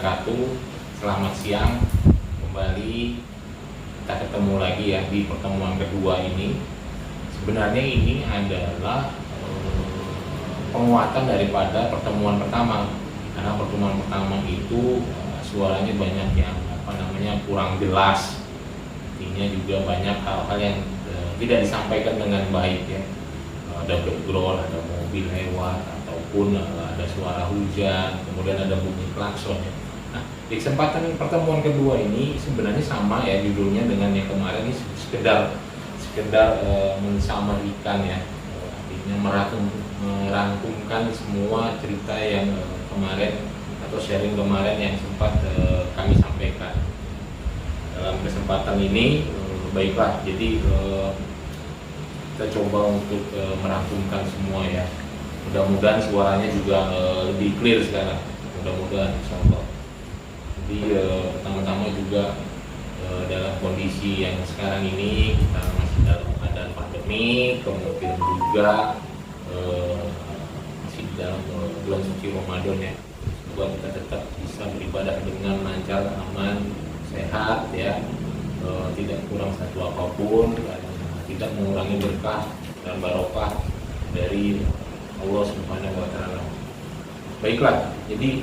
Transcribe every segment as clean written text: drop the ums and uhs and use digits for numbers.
wabarakatuh. Selamat siang. Kembali kita ketemu lagi ya di pertemuan kedua ini. Sebenarnya ini adalah penguatan daripada pertemuan pertama. Karena pertemuan pertama itu suaranya banyak yang kurang jelas. Artinya juga banyak hal-hal yang tidak disampaikan dengan baik ya. Ada background, ada mobil lewat, ataupun ada suara hujan, kemudian ada bunyi klakson ya. Nah, di kesempatan pertemuan kedua ini sebenarnya sama ya judulnya dengan yang kemarin, ini sekedar mensamarikan ya, artinya merangkumkan semua cerita yang kemarin atau sharing kemarin yang sempat kami sampaikan. Dalam kesempatan ini baiklah, jadi kita coba untuk merangkumkan semua ya. Mudah-mudahan suaranya juga lebih clear sekarang. Mudah-mudahan insyaallah. Jadi pertama-tama juga dalam kondisi yang sekarang ini kita masih dalam keadaan pandemi, kemudian juga masih dalam bulan suci Ramadan ya. Semoga kita tetap bisa beribadah dengan lancar, aman, sehat ya, tidak kurang satu apapun, dan tidak mengurangi berkah dan barokah dari Allah Subhanahu wa Ta'ala. Baiklah, jadi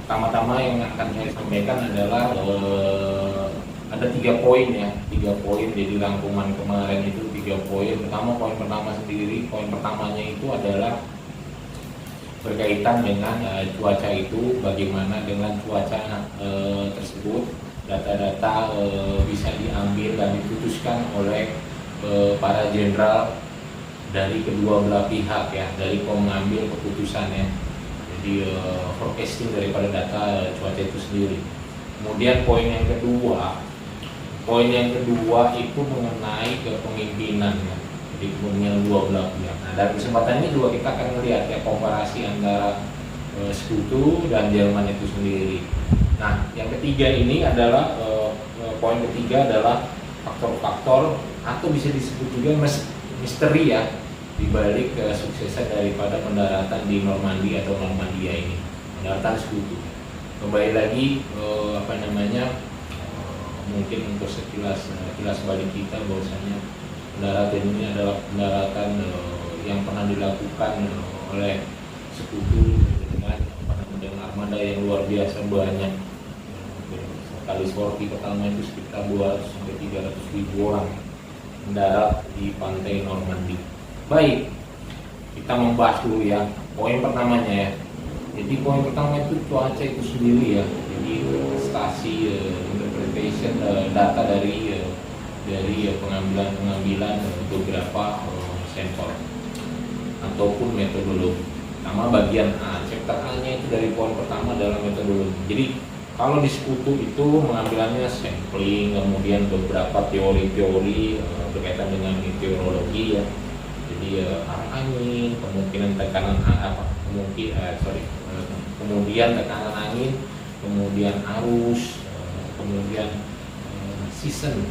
pertama-tama yang akan saya sampaikan adalah ada 3 poin ya, 3 poin. Jadi rangkuman kemarin itu 3 poin. Poin pertama sendiri, poin pertamanya itu adalah berkaitan dengan cuaca itu, bagaimana dengan cuaca tersebut, data-data bisa diambil dan diputuskan oleh para jenderal dari kedua belah pihak ya, dari pengambil keputusan ya. Jadi forecasting daripada data cuaca itu sendiri. Kemudian poin yang kedua itu mengenai kepemimpinan ya. Jadi kepemimpinan dua belah pihak. Nah, dalam kesempatan ini juga kita akan melihat ya komparasi antara Sekutu dan Jerman itu sendiri. Nah, yang ketiga ini adalah poin ketiga adalah faktor-faktor atau bisa disebut juga misteri ya di balik kesuksesan daripada pendaratan di Normandia atau Normandia ini, pendaratan Sekutu. Kembali lagi mungkin untuk sekilas balik kita bahwasanya pendaratan ini adalah pendaratan yang pernah dilakukan oleh Sekutu dengan armada yang luar biasa banyak. Kali sorti pertama itu sekitar 200-300 ribu orang mendarat di pantai Normandy. Baik, kita membahas dulu ya poin pertamanya ya. Jadi poin pertama itu cuaca itu sendiri ya. Jadi stasi interpretation data dari pengambilan beberapa sampel ataupun metodologi. Pertama bagian A, chapter A-nya itu dari poin pertama adalah metodologi. Jadi kalau di Sekutu itu mengambilannya sampling, kemudian beberapa teori-teori berkaitan dengan meteorologi ya. Jadi arah angin, kemungkinan tekanan kemudian tekanan angin, kemudian arus, kemudian season,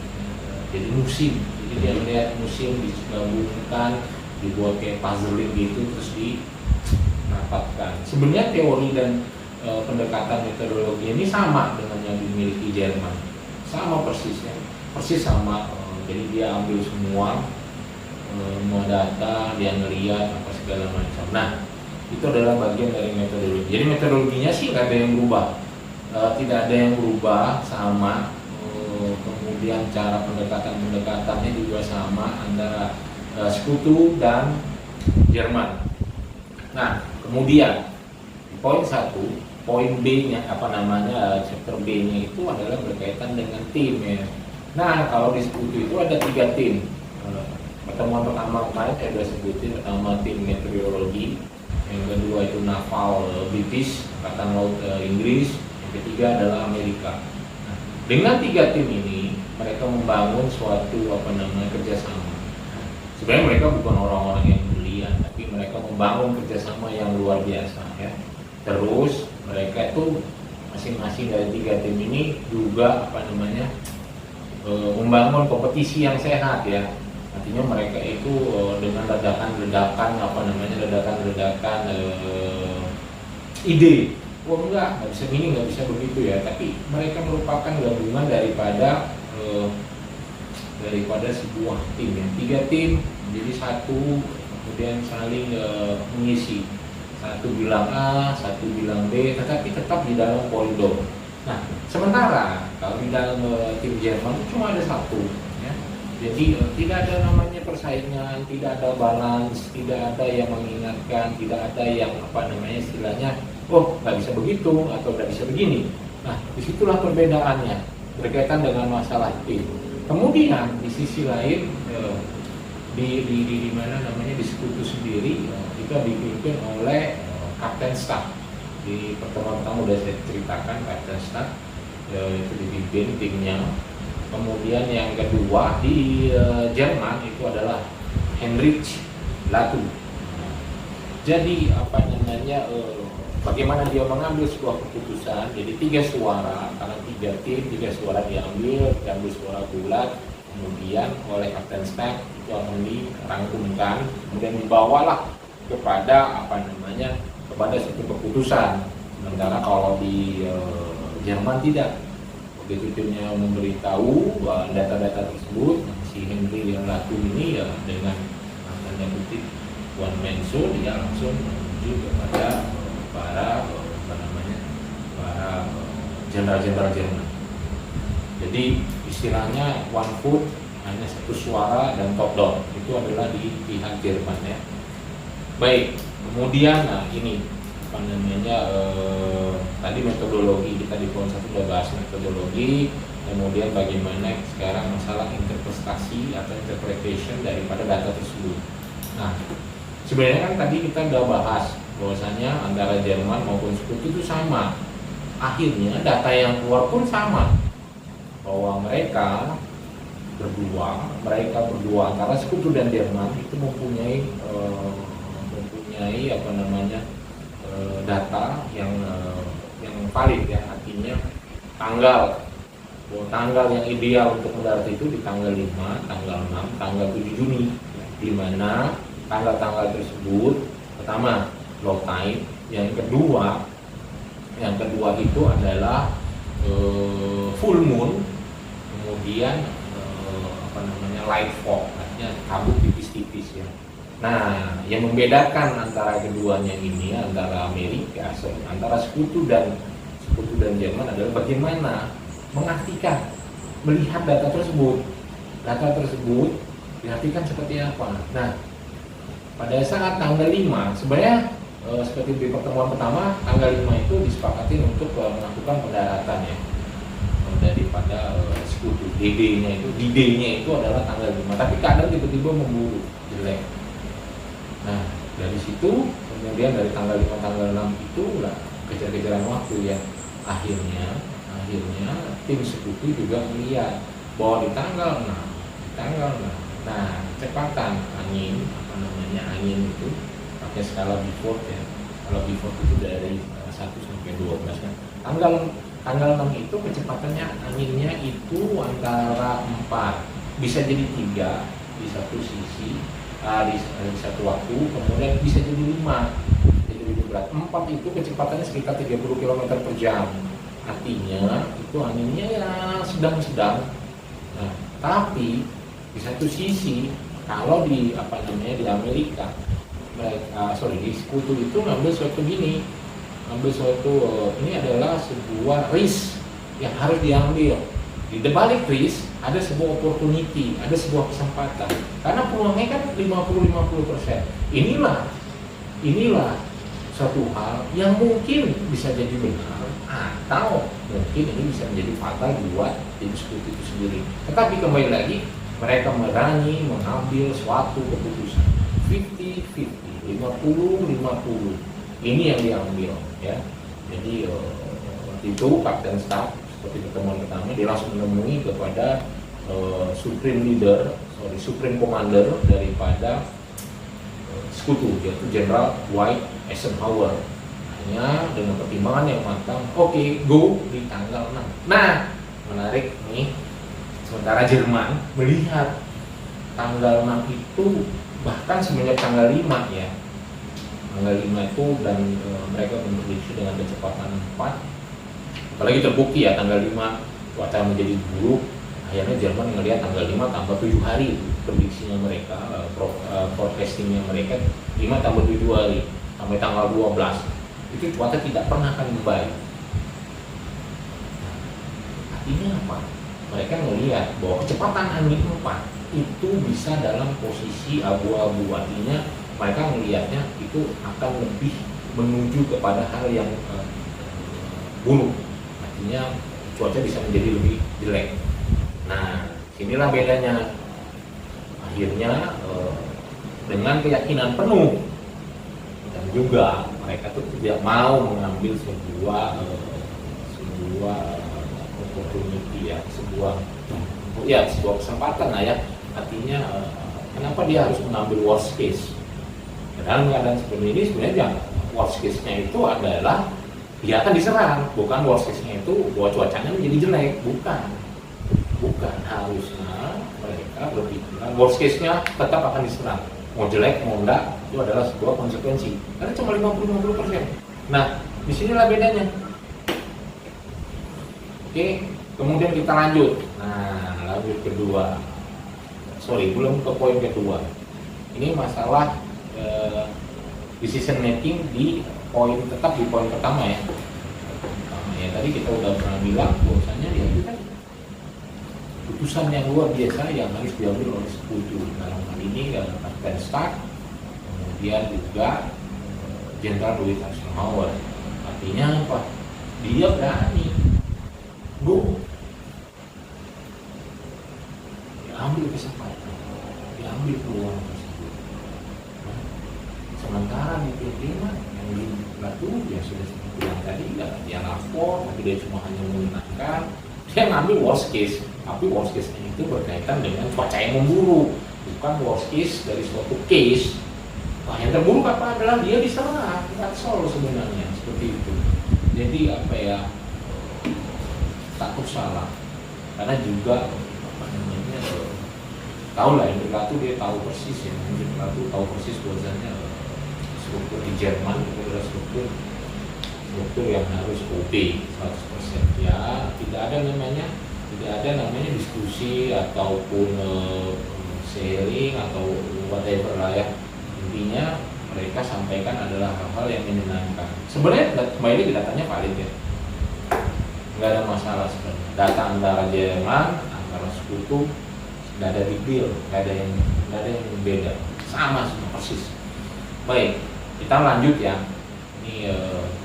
jadi musim. Jadi dia melihat musim digabungkan, dibuat kayak puzzling gitu terus dirapatkan. Sebenarnya teori dan pendekatan metodologi ini sama dengan yang dimiliki Jerman, sama persisnya, persis sama. Jadi dia ambil semua data, dia ngeliat apa segala macam. Nah, itu adalah bagian dari metodologi. Jadi metodologinya sih nggak ada yang berubah, tidak ada yang berubah, sama. Kemudian cara pendekatannya juga sama antara Sekutu dan Jerman. Nah, kemudian poin 1, poin B-nya chapter B-nya itu adalah berkaitan dengan tim ya. Nah, kalau di Sekutu itu ada 3 tim. Pertemuan pertama kemarin saya sudah sebutin, pertama tim meteorologi, yang kedua itu naval British, Angkatan Laut Inggris, yang ketiga adalah Amerika. Nah, dengan 3 tim ini mereka membangun suatu kerjasama. Sebenarnya mereka bukan orang-orang yang brilian, tapi mereka membangun kerjasama yang luar biasa ya. Terus mereka itu masing-masing dari 3 tim ini juga membangun kompetisi yang sehat ya. Artinya mereka itu dengan ledakan ide. wah nggak bisa gini, nggak bisa begitu ya. Tapi mereka merupakan gabungan daripada sebuah tim ya, 3 tim jadi satu, kemudian saling mengisi, satu bilang A, satu bilang B, tetapi tetap di dalam koridor. Nah, sementara kalau di dalam tim Jerman itu cuma ada satu ya. Jadi tidak ada namanya persaingan, tidak ada balance, tidak ada yang mengingatkan, tidak ada yang istilahnya, oh nggak bisa begitu atau nggak bisa begini. Nah, disitulah perbedaannya berkaitan dengan masalah tim. Kemudian di sisi lain di sekutu sendiri juga dipimpin oleh kapten staff. Di pertemuan pertama sudah saya ceritakan kapten staff itu dipimpin timnya. Kemudian yang kedua di Jerman itu adalah Heinrich Latu. Jadi bagaimana dia mengambil sebuah keputusan, jadi 3 suara, karena 3 tim, 3 suara diambil suara bulat, kemudian oleh kapten staff itu akan dirangkumkan, kemudian membawalah kepada kepada suatu keputusan. Sementara kalau di Jerman tidak, begitu timnya memberitahu data-data tersebut, si Henry yang Latu ini ya dengan tanda kutip one man show, dia langsung menuju kepada para jenderal-jenderal Jerman. Jadi istilahnya one foot, hanya satu suara dan top down, itu adalah di pihak Jerman ya. Baik, kemudian ini tadi metodologi kita di poin 1 sudah bahas metodologi, kemudian bagaimana sekarang masalah interpretasi atau interpretation daripada data tersebut. Nah, sebenarnya kan tadi kita sudah bahas bahwasanya antara Jerman maupun sekutu itu sama. Akhirnya data yang keluar pun sama, bahwa mereka berdua antara sekutu dan Jerman itu mempunyai data yang valid ya, artinya tanggal yang ideal untuk mendarat itu di tanggal 5, tanggal 6, tanggal 7 Juni, di mana tanggal-tanggal tersebut pertama low tide, yang kedua itu adalah full moon, kemudian light fog, artinya kabut tipis-tipis ya. Nah, yang membedakan antara keduanya ini, antara antara sekutu dan Jerman adalah bagaimana mengartikan, melihat data tersebut. Data tersebut diartikan seperti apa. Nah, pada saat tanggal 5, sebenarnya seperti di pertemuan pertama, tanggal 5 itu disepakati untuk melakukan pendaratan ya, daripada sekutu. D-Day-nya itu adalah tanggal 5, tapi kadang tiba-tiba memburu jelek. Nah, dari situ kemudian dari tanggal 5 tanggal 6 itu lah kejar-kejaran waktu ya. Akhirnya tim sekutu juga melihat bahwa di tanggal 6 nah kecepatan angin itu pakai skala Beaufort ya. Skala Beaufort itu dari 1 sampai 12 kan. Tanggal 6 itu kecepatannya anginnya itu antara 4, bisa jadi 3 di satu sisi, di satu waktu, kemudian bisa jadi 5, jadi lebih berat. 4 itu kecepatannya sekitar 30 km per jam, artinya itu anginnya ya sedang-sedang. Nah, tapi di satu sisi kalau di Amerika di sekutu itu ngambil suatu ini adalah sebuah risk yang harus diambil. Di balik risk ada sebuah opportunity, ada sebuah kesempatan. Karena peluangnya kan 50-50%. Inilah suatu hal yang mungkin bisa jadi benar atau mungkin ini bisa menjadi fatal buat tim sekutu itu sendiri. Tetapi kembali lagi, mereka berani mengambil suatu keputusan 50-50, 50-50. Ini yang diambil ya. Jadi waktu itu kapten staff seperti pertemuan pertama dia langsung menemui kepada supreme commander daripada sekutu, yaitu Jenderal Dwight Eisenhower. Hanya dengan pertimbangan yang matang, oke, go di tanggal 6. Nah, menarik nih, sementara Jerman melihat tanggal 6 itu bahkan semenjak tanggal 5 ya, tanggal 5 itu dan mereka memprediksi dengan kecepatan 4. Apalagi terbukti ya tanggal 5 cuaca menjadi buruk, akhirnya Jerman ngelihat tanggal 5 tambah 7 hari prediksinya mereka, forecastingnya mereka 5 tambah 7 hari sampai tanggal 12 itu cuaca tidak pernah akan membaik. Artinya apa? Mereka melihat bahwa kecepatan angin 4 itu bisa dalam posisi abu-abu, artinya mereka melihatnya itu akan lebih menuju kepada hal yang buruk, artinya cuaca bisa menjadi lebih jelek. Nah, inilah bedanya. Akhirnya dengan keyakinan penuh dan juga mereka tuh tidak mau mengambil sebuah opportunity ya, sebuah kesempatan lah ya. Artinya kenapa dia harus mengambil worst case? Dalam keadaan seperti ini sebenarnya worst case-nya itu adalah dia akan diserang, bukan worst case-nya itu bahwa cuacanya menjadi jelek, bukan harusnya mereka berpikiran worst case-nya tetap akan diserang, mau jelek mau enggak itu adalah sebuah konsekuensi karena cuma 50%. Nah disinilah bedanya. Oke, kemudian kita lanjut. Nah lanjut kedua, belum ke poin kedua. Ini masalah decision making tetap di poin pertama ya. Ya tadi kita udah pernah bilang bahwasanya ya itu kan putusan yang luar biasa yang harus diambil oleh sekutu. Dalam hal ini Kapten Stark, kemudian juga Jenderal Louis Eisenhower. Artinya apa? Dia berani diambil kesempatan, diambil peluang tersebut. Sementara di pimpinan yang di Batu ya sudah seperti yang tadi dia lapor, tapi dia cuma hanya menggunakan, dia ngambil worst case, tapi worst case itu berkaitan dengan cuaca yang memburuk, bukan worst case dari suatu case. Yang terburuk apa adalah dia diserang, that's all sebenarnya seperti itu. Jadi apa ya, takut salah, karena juga tahu lah yang Ratu dia tahu persis ya, yang Ratu tahu persis bahwasanya struktur di Jerman itu adalah struktur yang harus OB 100%. Ya tidak ada namanya diskusi ataupun sharing atau whatever lah ya. Intinya mereka sampaikan adalah hal-hal yang menyenangkan. Sebenarnya kembali datanya valid ya, nggak ada masalah sebenarnya. Data antara Jerman, antara sekutu nggak ada big deal, nggak ada yang beda, sama semua persis. Baik, kita lanjut ya. Ini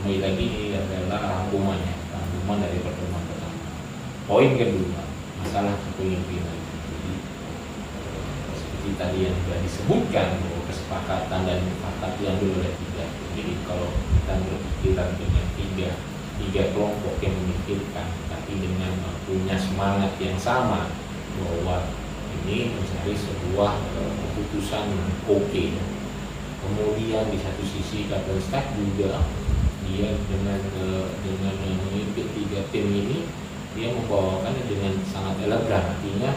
kembali lagi ini adalah rangkuman dari pertemuan pertama. Poin kedua, masalah kepemimpinan. Jadi seperti tadi yang sudah disebutkan bahwa kesepakatan dan mufakat diambil oleh tiga. Jadi kalau kita berpikiran dengan tiga kelompok yang memikirkan, tapi dengan punya semangat yang sama bahwa ini mencari sebuah keputusan oke. Kemudian di satu sisi Kapten Stark juga dia dengan memimpin tiga tim ini dia membawakannya dengan sangat elegan, artinya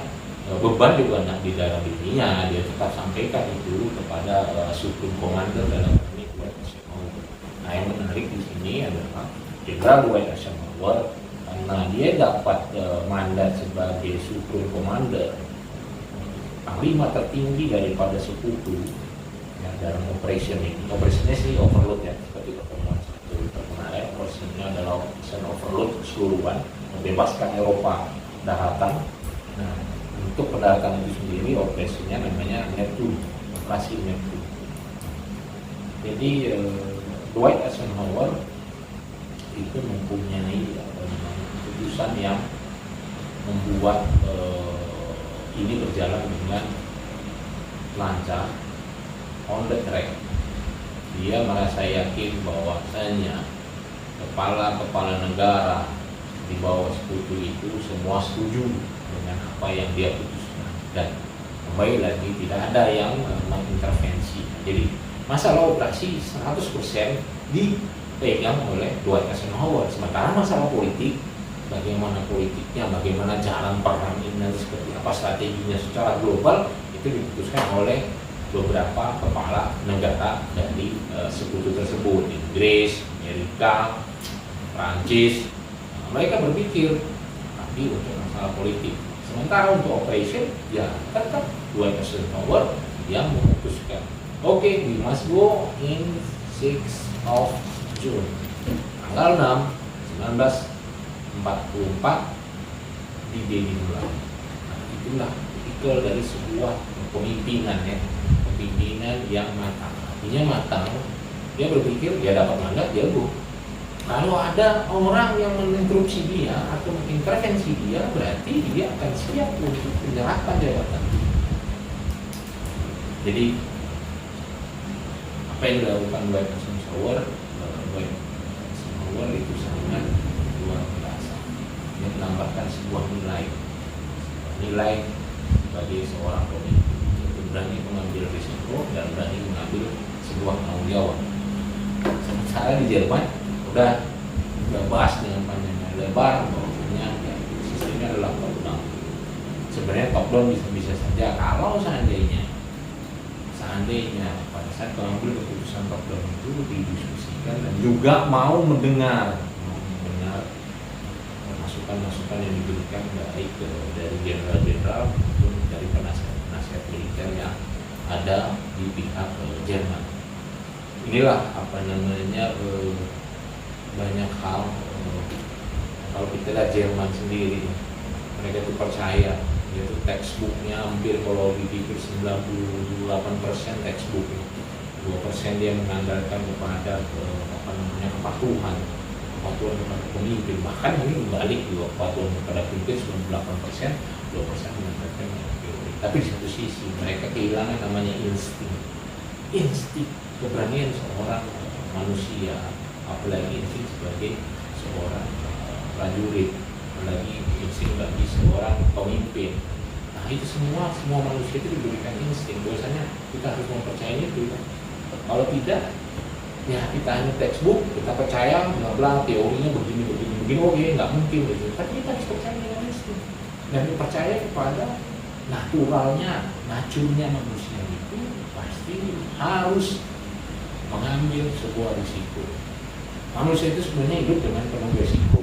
beban juga di dalam dirinya dia tetap sampaikan itu kepada Supreme Commander dalam ini Dwight Eisenhower. Nah yang menarik di sini adalah Jenderal Dwight Eisenhower karena dia dapat mandat sebagai Supreme Commander, panglima tertinggi daripada sekutu ya, dalam operasinya sih overload ya, seperti pertemuan kemarin. Operasinya adalah operation overload keseluruhan, membebaskan Eropa daratan. Nah untuk pendaratan itu sendiri operasinya namanya Neptune, operasi Neptune. Jadi Dwight Eisenhower itu mempunyai keputusan yang membuat ini berjalan dengan lancar, on the track. Dia merasa yakin bahwasanya kepala-kepala negara di bawah sekutu itu semua setuju dengan apa yang dia putuskan, dan kembali lagi tidak ada yang mengintervensi. Jadi masalah operasi 100% dipegang oleh Dwight Eisenhower, sementara masalah politik, bagaimana politiknya, bagaimana jalan perang ini nanti seperti apa strateginya secara global itu diputuskan oleh beberapa kepala negara dari sekutu tersebut, Inggris, Amerika, Prancis. Mereka berpikir tapi untuk masalah politik. Sementara untuk operation ya tetap dua person power yang memutuskan. Oke, we must go in 6 of June, tanggal 6 1944 di dimulai. Nah, itulah tipikal dari sebuah kepemimpinan ya, kepemimpinan yang matang. Artinya matang, dia berpikir dia dapat mandat jago. Kalau ada orang yang menginterupsi dia atau mengintervensi dia, berarti dia akan siap untuk menyerahkan jabatan. Jadi apa yang dilakukan Dwight Eisenhower itu sangat luar biasa. Dia menambahkan sebuah nilai sebagai seorang pemimpin, yaitu berani mengambil risiko dan berani mengambil sebuah tanggung jawab. Sementara di Jerman udah bahas dengan panjang lebar bahwasanya ya, sistemnya adalah top down. Sebenarnya top down bisa saja kalau seandainya pada saat mengambil keputusan top down itu didiskusikan dan juga mau mendengar masukan-masukan yang diberikan baik dari jenderal-jenderal maupun dari penasihat militer yang ada di pihak Jerman. Inilah banyak hal kalau kita lihat Jerman sendiri, mereka itu percaya, yaitu textbooknya hampir kalau dipikir 98% textbook, 2% dia mengandalkan kepada kepatuhan kepada pemimpin. Bahkan ini kembali juga kepatuhan kepada pemimpin 98%, 2% mengandalkan teori. Tapi di satu sisi mereka kehilangan namanya insting keberanian seorang manusia, apalagi insting sebagai seorang prajurit, apalagi insting bagi seorang pemimpin. Nah itu semua manusia itu diberikan insting. Biasanya kita harus mempercayai itu. Kalau tidak, ya kita hanya textbook, kita percaya bla teorinya begini, oke nggak mungkin gitu. Tapi kita harus percaya dengan insting dan percaya kepada naturnya manusia itu pasti harus mengambil sebuah risiko. Manusia itu sebenarnya hidup dengan penuh risiko.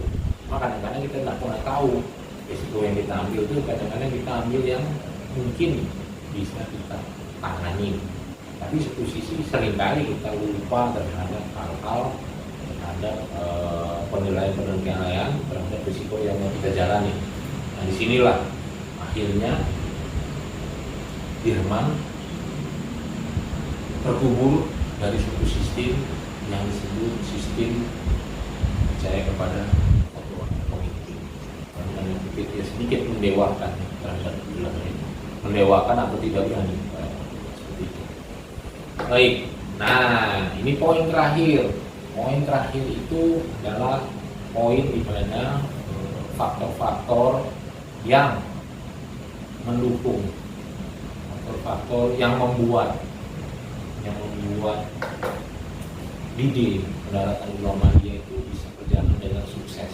Maka kadang-kadang kita tidak pernah tahu risiko yang kita ambil itu, kadang-kadang kita ambil yang mungkin bisa kita tangani. Tapi satu sisi seringkali kita lupa terhadap hal-hal, terhadap penilaian terhadap risiko yang mau kita jalani. Nah disinilah akhirnya Jerman terkubur dari suatu sistem yang disebut sistem percaya kepada pemimpin. Dan yang sedikit mendewakan terhadap ulama itu, mendewakan atau tidak berani seperti itu. Baik, nah ini poin terakhir. Poin terakhir itu adalah poin di mana faktor-faktor yang mendukung, faktor-faktor yang membuat ide pendaratan di Normandia itu bisa berjalan dengan sukses.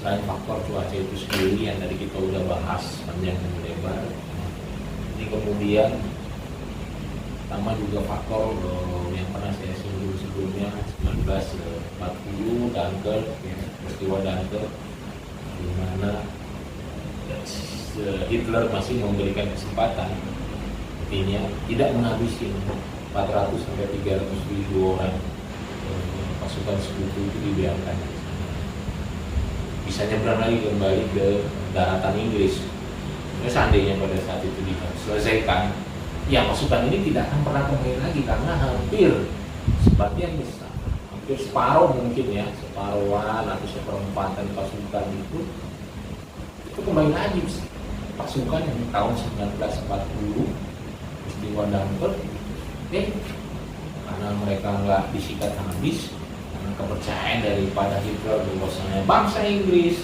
Selain faktor cuaca itu sendiri yang tadi kita udah bahas panjang dan lebar, ini kemudian sama juga faktor yang pernah saya singgung sebelumnya 1940 Dunkirk, ya, peristiwa Dunkirk, di mana Hitler masih memberikan kesempatan, artinya tidak menghabiskan 400 sampai 300 ribu orang pasukan sekutu itu dibiarkan. Bisa nyebrang lagi kembali ke daratan Inggris. Seandainya pada saat itu diselesaikan, ya pasukan ini tidak akan pernah kembali lagi karena hampir sebagian besar, hampir separuh mungkin ya, separuhan atau seperempatan pasukan itu kembali lagi pasukan yang tahun 1940 peristiwa Dunkirk. Karena mereka nggak disikat habis, karena kepercayaan daripada Hitler bahwasanya bangsa Inggris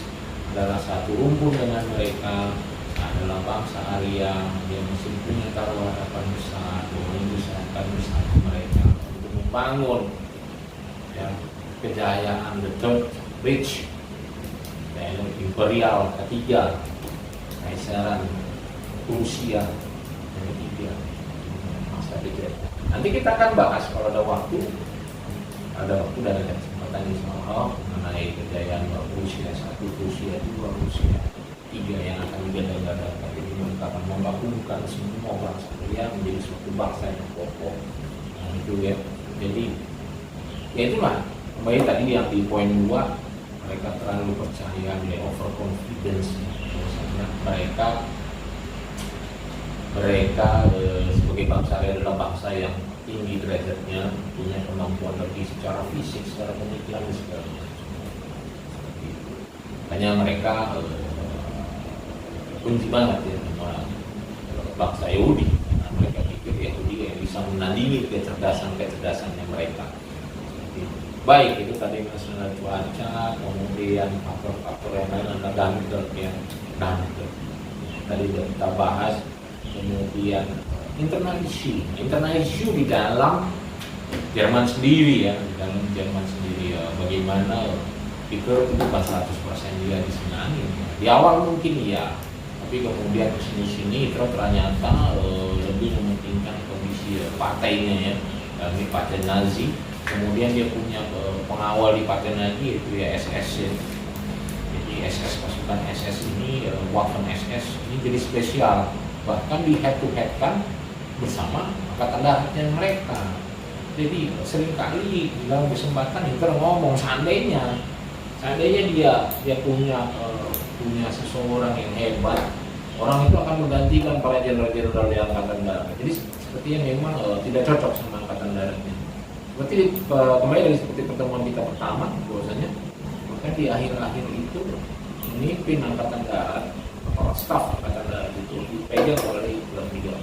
adalah satu rumpun dengan mereka, adalah bangsa Arya yang masih punya taruh harapan besar bahwa Inggris akan bersama mereka untuk membangun ya, kejayaan the Third Reich, imperial ketiga, kaisaran Rusia Ini tiga masa kejadian. Nanti kita akan bahas kalau ada waktu dan ada kesempatan insya Allah mengenai kejayaan Rusia 1, Rusia 2, Rusia 3 yang akan digadang-gadangkan. Jadi mereka akan menggabungkan semua bangsa yang menjadi suatu bangsa yang kokoh. Nah, itu ya. Jadi ya itulah kembali tadi yang di poin 2, mereka terlalu percaya, dia overconfidence. Maksudnya mereka sebagai bangsa adalah bangsa yang tinggi derajatnya, punya kemampuan lebih secara fisik, secara pemikiran dan segala macam. Hanya mereka benci banget ya sama bangsa Yahudi. Nah, mereka pikir Yahudi yang bisa menandingi kecerdasannya mereka. Baik, itu tadi masalah cuaca, kemudian faktor-faktor yang lain ada gangster ya, gangster. Tadi sudah kita bahas, kemudian internal issue di dalam Jerman sendiri ya, bagaimana Hitler itu bukan 100% dia disenangi. Di awal mungkin iya, tapi kemudian kesini Hitler ternyata lebih mementingkan kondisi partainya ya, dari partai Nazi. Kemudian dia punya pengawal di partai Nazi itu ya SS ya. Jadi SS, pasukan SS ini, Waffen SS ini jadi spesial, bahkan di head to head kan bersama angkatan daratnya mereka. Jadi seringkali dalam kesempatan Hitler ngomong seandainya dia punya seseorang yang hebat, orang itu akan menggantikan para jenderal-jenderal di angkatan darat. Jadi sepertinya memang tidak cocok sama angkatan daratnya. Seperti kembali dari seperti pertemuan kita pertama, bahwasanya bahkan di akhir-akhir itu pemimpin angkatan darat, kepala staf angkatan darat itu dipegang oleh Hitler juga.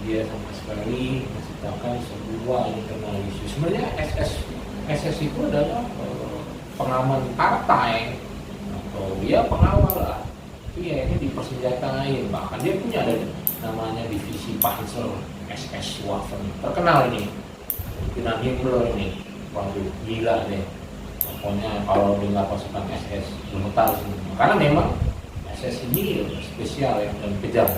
Dia sama sekali menciptakan sebuah internal issue. Sebenarnya SS itu adalah pengaman partai atau dia pengawal lah. Tapi ya ini dipersenjatain, bahkan dia punya ada namanya divisi Panzer SS Waffen, terkenal ini pimpinan Himmler ini. Waduh, gila deh, pokoknya kalau dengar pasukan SS gemetar semua, karena memang SS ini spesial ya, dan kejam,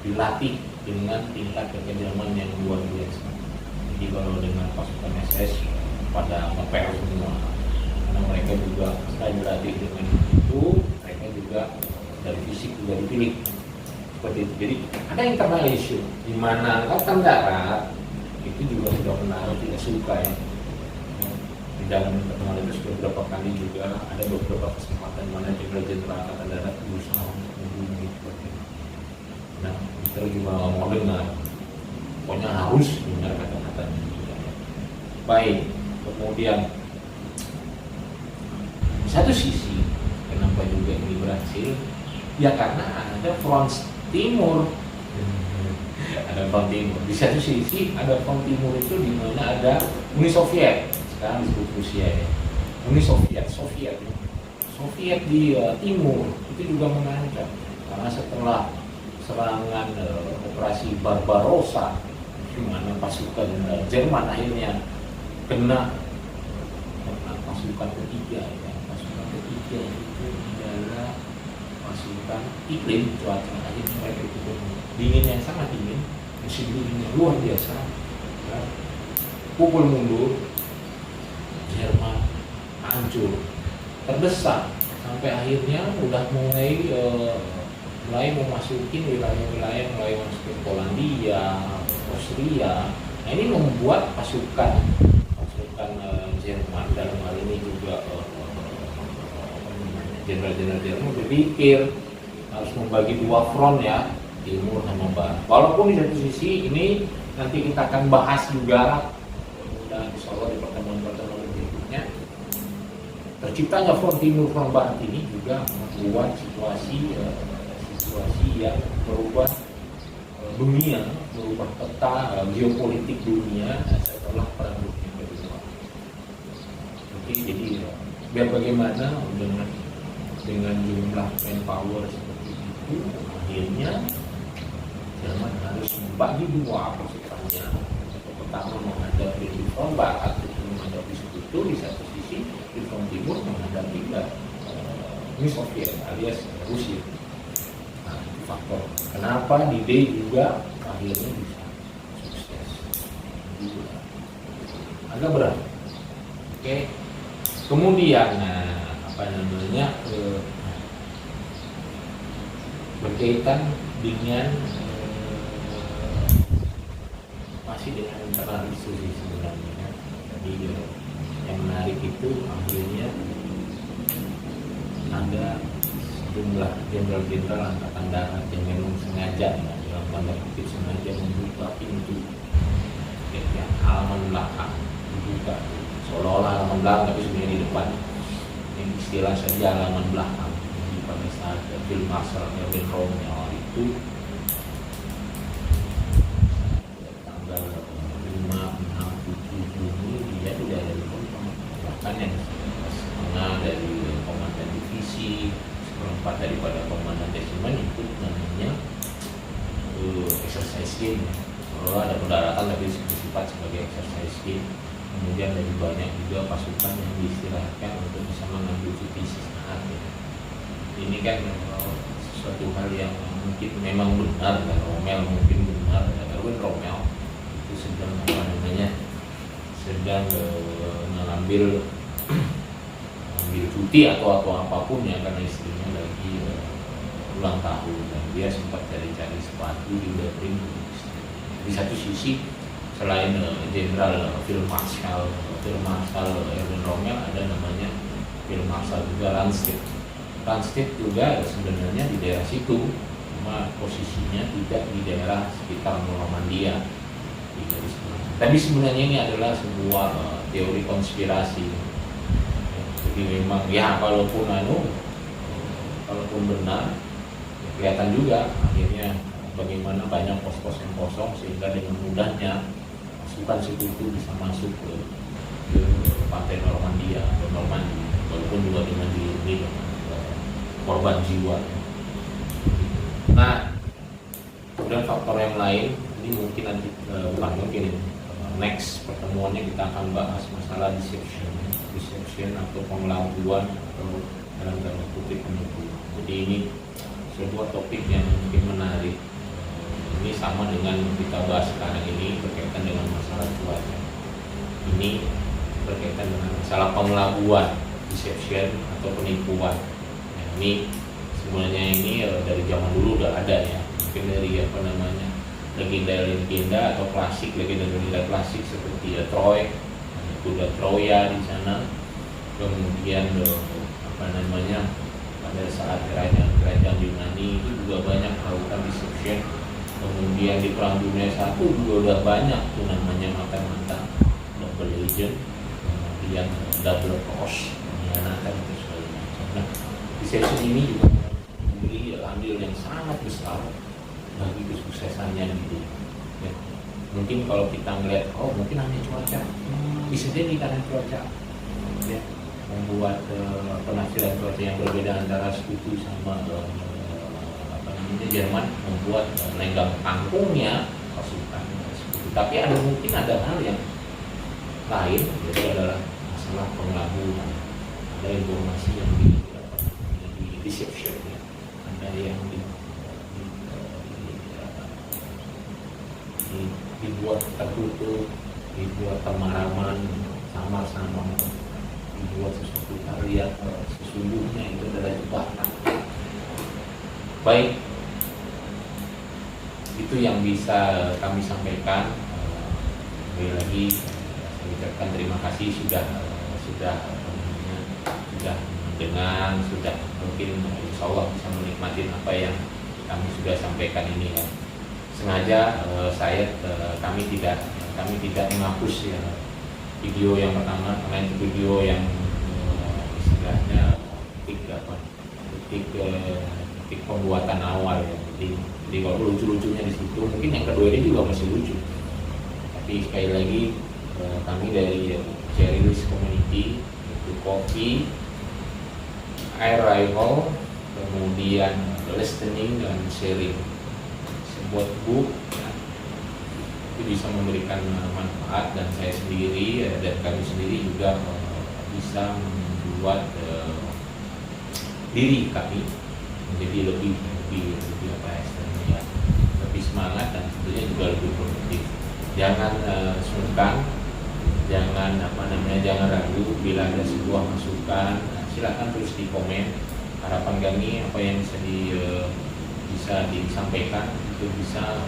dilatih dengan tingkat kekejaman yang luar biasa. Jadi kalau dengan pasukan SS pada ngepel semua, karena mereka juga selain dilatih dengan itu, mereka juga dari fisik juga dipilih seperti itu. Jadi ada internal issue di mana angkatan darat itu juga sudah benar tidak suka ya. Di dalam internal itu sudah beberapa kali juga ada beberapa kesempatan mana jenderal-jenderal angkatan darat berusaha untuk membunuh seperti itu. Nah, kita juga mau dengar, pokoknya harus dengar kata-katanya juga. Baik, kemudian di satu sisi kenapa juga ini berhasil? Ya karena ada front timur. Ada front timur. Di satu sisi ada front timur itu di mana ada Uni Soviet, sekarang disebut Rusia ya. Uni Soviet di timur itu juga mengancam karena setelah serangan operasi Barbarossa di mana pasukan Jerman akhirnya kena pasukan ketiga ya. Pasukan ketiga itu adalah pasukan iklim, cuaca akhirnya mereka itu dingin yang sangat dingin, musim dinginnya luar biasa ya. Pukul mundur, Jerman hancur, terdesak sampai akhirnya udah mulai memasuki wilayah-wilayah mulai masuk ke Polandia, Austria. Nah ini membuat pasukan Jerman dalam hal ini juga jenderal-jenderal Jerman berpikir harus membagi dua front ya, timur sama barat. Walaupun di satu sisi ini nanti kita akan bahas juga dan insya Allah di pertemuan-pertemuan berikutnya, terciptanya front timur front barat ini juga membuat situasi yang merubah dunia, merubah peta geopolitik dunia setelah perang dunia kedua. Jadi biar bagaimana dengan jumlah manpower seperti itu, akhirnya Jerman harus membagi dua pasukannya. Pertama menghadapi di front barat, menghadapi sekutu, di satu sisi di front timur menghadapi Uni Soviet alias Rusia. Nah, faktor kenapa di D juga akhirnya bisa sukses. Agak berat. Oke. Kemudian berkaitan dengan masih dengan internal isu sih sebenarnya. Jadi yang menarik itu akhirnya ada sejumlah jenderal-jenderal angkatan darat yang memang sengaja, dalam tanda kutip sengaja membuka pintu ya, halaman belakang, dibuka seolah-olah halaman belakang tapi sebenarnya di depan. Ini istilah saja halaman belakang. Jadi pada saat film Marshall Erwin Rommel itu tanggal 5, 6, 7 Juni dia tidak ada di Hongkong. Bahkan yang setengah dari komandan divisi, seperempat daripada komandan desimen ikut namanya exercise game. Kalau ada pendaratan tapi bersifat sebagai exercise game. Kemudian lebih banyak juga pasukan yang diistilahkan untuk bisa mengambil cuti sesaat ya. Ini kan sesuatu hal yang mungkin memang benar dan Rommel mungkin benar. Erwin Rommel itu sedang mengambil cuti atau apapun ya, karena istrinya lagi ulang tahun dan dia sempat cari sepatu di Berlin. Di satu sisi selain Jenderal Field Marshal Erwin Rommel ada namanya Field Marshal juga Landstedt juga sebenarnya di daerah situ, cuma posisinya tidak di daerah sekitar Normandia. Tapi sebenarnya ini adalah sebuah teori konspirasi. Jadi memang ya kalaupun benar ya, kelihatan juga akhirnya bagaimana banyak pos-pos yang kosong sehingga dengan mudahnya pasukan sekutu bisa masuk ke pantai Normandia atau Normandia, walaupun juga dengan dilindungi korban jiwa. Nah, kemudian faktor yang lain ini mungkin nanti next pertemuannya kita akan bahas masalah deception atau pengelabuan atau dalam tanda kutip penipuan. Jadi ini sebuah topik yang mungkin menarik. Ini sama dengan kita bahas sekarang ini berkaitan dengan masalah cuaca. Ini berkaitan dengan masalah pengelabuan, deception atau penipuan. Nah, ini sebenarnya ini dari zaman dulu udah ada ya. Mungkin dari legenda atau legenda klasik seperti Troy, kuda Troya di sana. Kemudian pada saat kerajaan Yunani itu juga banyak melakukan deception. Kemudian di Perang Dunia I juga udah banyak tuh namanya mata-mata double agent, kemudian double cross, pengkhianatan itu segala macam. Nah, deception ini juga memberi andil yang sangat besar bagi kesuksesannya gitu. Ya. Mungkin kalau kita ngeliat, mungkin hanya cuaca, bisa jadi karena cuaca. Ya. Membuat penafsiran cuaca yang berbeda antara sekutu sama Jerman, membuat lenggang kangkungnya pasukan sekutu. Tapi mungkin ada hal yang lain, yaitu adalah masalah pengelabuan. Ada informasi yang di deception ya. Ada yang dibuat tertutup, dibuat pemaraman, samar-samar, dibuat sesuatu hal yang sesungguhnya itu adalah jebakan. Baik, itu yang bisa kami sampaikan. Sekali lagi saya ucapkan terima kasih sudah mendengar, sudah mungkin insya Allah bisa menikmati apa yang kami sudah sampaikan ini ya. Sengaja kami tidak menghapus ya video yang pertama, karena itu video yang istilahnya titik pembuatan awal ya. Jadi kalau lucu-lucunya di situ, mungkin yang kedua ini juga masih lucu. Tapi sekali lagi kami dari Cherry List Community itu kopi, air rival, kemudian listening dan sharing. Sebuah book ya, itu bisa memberikan manfaat, dan saya sendiri dan kami sendiri juga bisa membuat diri kami menjadi lebih lebih apa ya istilahnya ya, lebih semangat dan tentunya juga lebih produktif. Jangan sungkan, jangan ragu bila ada sebuah masukan. Silakan tulis di komen. Harapan kami apa yang bisa disampaikan itu bisa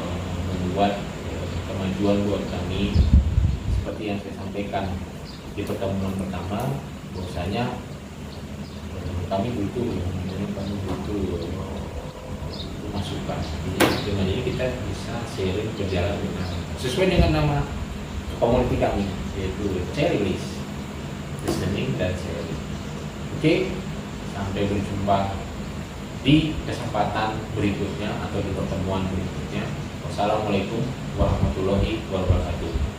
membuat kemajuan buat kami. Seperti yang saya sampaikan di pertemuan pertama, bahwasanya kami butuh masukan. Dengan ini kita bisa sharing berjalan dengan sesuai dengan nama komuniti kami, yaitu Checklist Listening dan Sharing. Oke, sampai berjumpa di kesempatan berikutnya atau di pertemuan berikutnya. Wassalamualaikum warahmatullahi wabarakatuh.